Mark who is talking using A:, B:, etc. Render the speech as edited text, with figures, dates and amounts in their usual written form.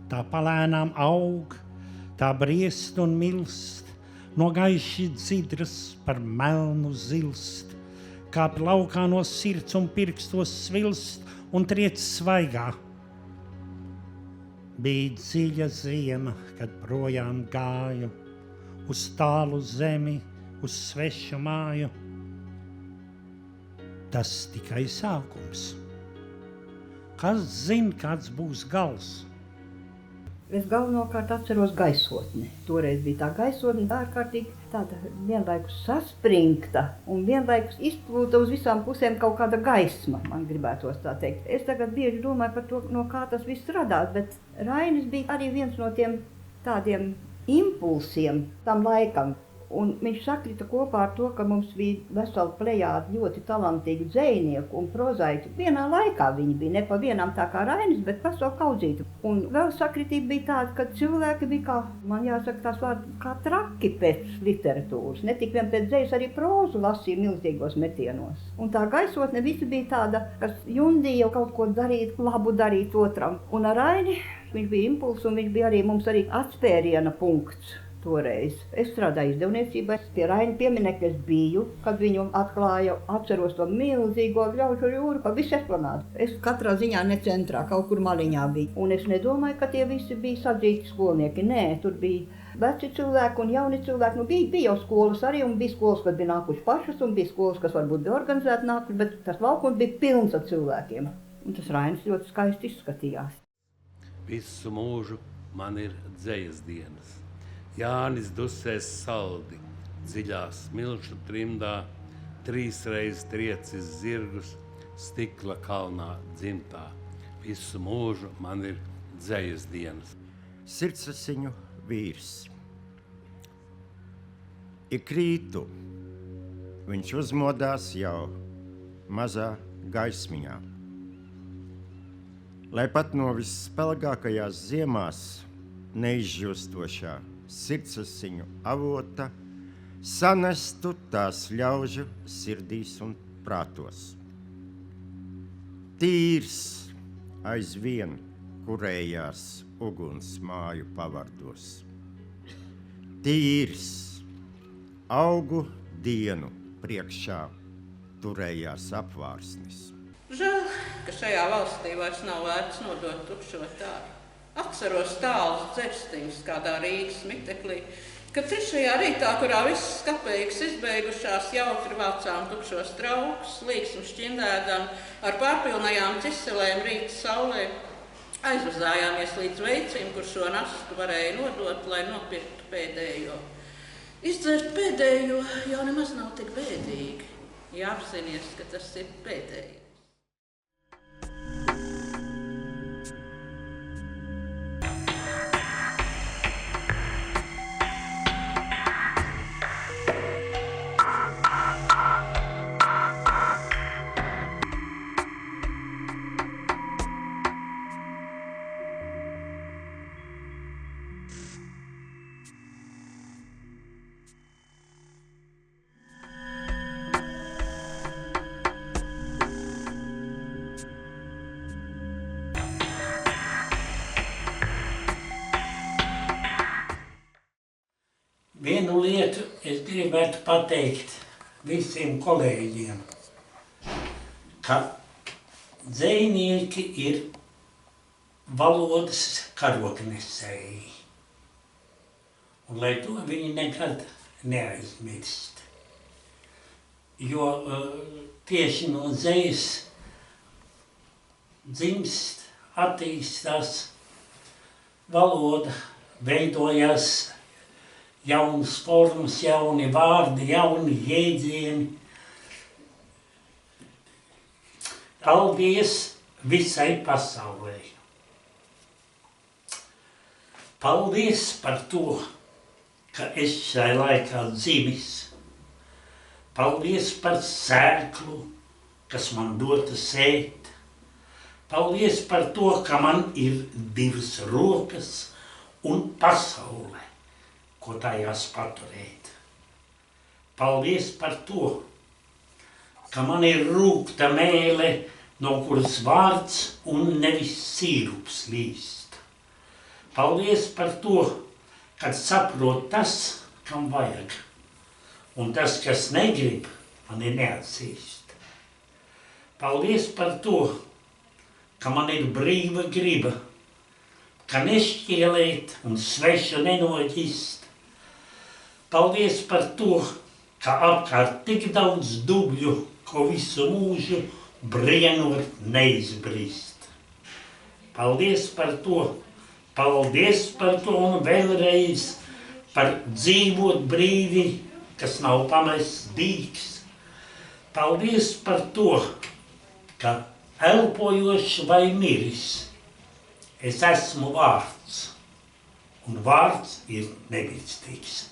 A: tā palēnām aug, tā briest un milst, no gaiši dzidras par melnu zilst, kāp laukā no sirds un pirkstos svilst un triec svaigā. Bija dziļa ziema, kad projām gāju, uz tālu zemi, uz svešu māju. Tas tikai sākums. Kas zina, kāds būs gals?
B: Es galvenokārt atceros gaisotni. Toreiz bija tā gaisotne ārkārtīgi tāda vienlaikus saspringta un vienlaikus izplūda uz visām pusēm kaut kāda gaisma, man gribētos tā teikt. Es tagad bieži domāju par to, no kā tas viss radās, bet Rainis bija arī viens no tiem tādiem impulsiem tam laikam. Un viņš sakrita kopā ar to, ka mums bija vesela plejāde ļoti talantīgu dzejnieku un prozaiķu. Vienā laikā viņi bija, ne pa vienām tā kā Rainis, bet vesela kaudzīta. Un vēl sakritība bija tāda, ka cilvēki bija kā, man jāsaka tās vārdi, kā traki pēc literatūras. Ne tik vien pēc dzejas, arī prózu lasīja milzīgos metienos. Un tā gaisotne visi bija tāda, kas jundīja kaut ko darīt, labu darīt otram. Un ar Raini viņš bija impulss un viņš bija arī mums arī atspēriena punkts. Toreiz. Es strādāju izdevniecībā, pie Raina pieminekļa es biju, kad viņu atklāja, atceros to milzīgo Ļaužu jūru pa visu esplanādu. Es katrā ziņā ne centrā, kaut kur maliņā biju. Un es nedomāju, ka tie visi bija sadzīti skolnieki. Nē, tur bija veci cilvēki un jauni cilvēki. Nu, bija jau skolas arī, un bija skolas, kas bija nākuši pašas, un bija skolas, kas varbūt bija organizēti nākuši, bet tas laukums bija pilns ar cilvēkiem. Un tas Rainis ļoti skaisti izskatījās.
C: Visu mūžu man ir dzejas dienas. Jānis dusēs saldi, dziļā smilšu trimdā, 3 reizes triecis zirgus, stikla kalnā dzimtā. Visu mūžu man ir dzejas dienas.
D: Sirdsasiņu vīrs. Ik rītu viņš uzmodās jau mazā gaismiņā. Lai pat no visspēlgākajās ziemās neizžustošā sirdsasiņu avota sanestu tās ļaužu sirdīs un prātos. Tīrs aizvien kurējās uguns māju pavardos. Tīrs augu dienu priekšā turējās apvārsnis.
E: Žēl, ka šajā valstī vairs nav vērts nodot tukšo tādu. Atceros tālus dzerstiņus kādā Rīgas miteklī, kad 3. rītā, kurā visas kapeikas izbeigušās, jautri vācām tukšos traukus, līksmu šķindēdam, ar pārpilnajām ķiselēm rīta saulē, aizvazājāmies līdz veicim, kur šo nastu varēja nodot, lai nopirktu pēdējo. Izdzert pēdējo jau nemaz nav tik bēdīgi, ja apzinies, ka tas ir pēdējais.
A: Vienu lietu es gribētu pateikt visiem kolēģiem, ka dzejnieki ir valodas karognesēji. Un lai to viņi nekad neaizmirst. Jo tieši no dzejas dzimst, attīstās valoda, veidojās jaunas formas, jauni vārdi, jauni jēdzieni. Paldies visai pasaulē. Paldies par to, ka es šai laikā dzimis. Paldies par sēklu, kas man dota sēt. Paldies par to, ka man ir 2 rokas un pasaule, ko tajās paturēt. Paldies par to, ka man ir rūgta mēle, no kuras vārds un nevis sīrups līst. Paldies par to, kad saprot tas, kam vajag. Un tas, kas negrib, mani neatzīst. Paldies par to, ka man ir brīva griba, ka nešķielēt un svešu nenoģist. Paldies par to, ka apkārt tik daudz dubļu, ko visu mūžu brienot neizbrist. Paldies par to un vēlreiz par dzīvot brīvi, kas nav pamests dīks. Paldies par to, ka elpojošs vai miris, es esmu vārds, un vārds ir nebirstīgs.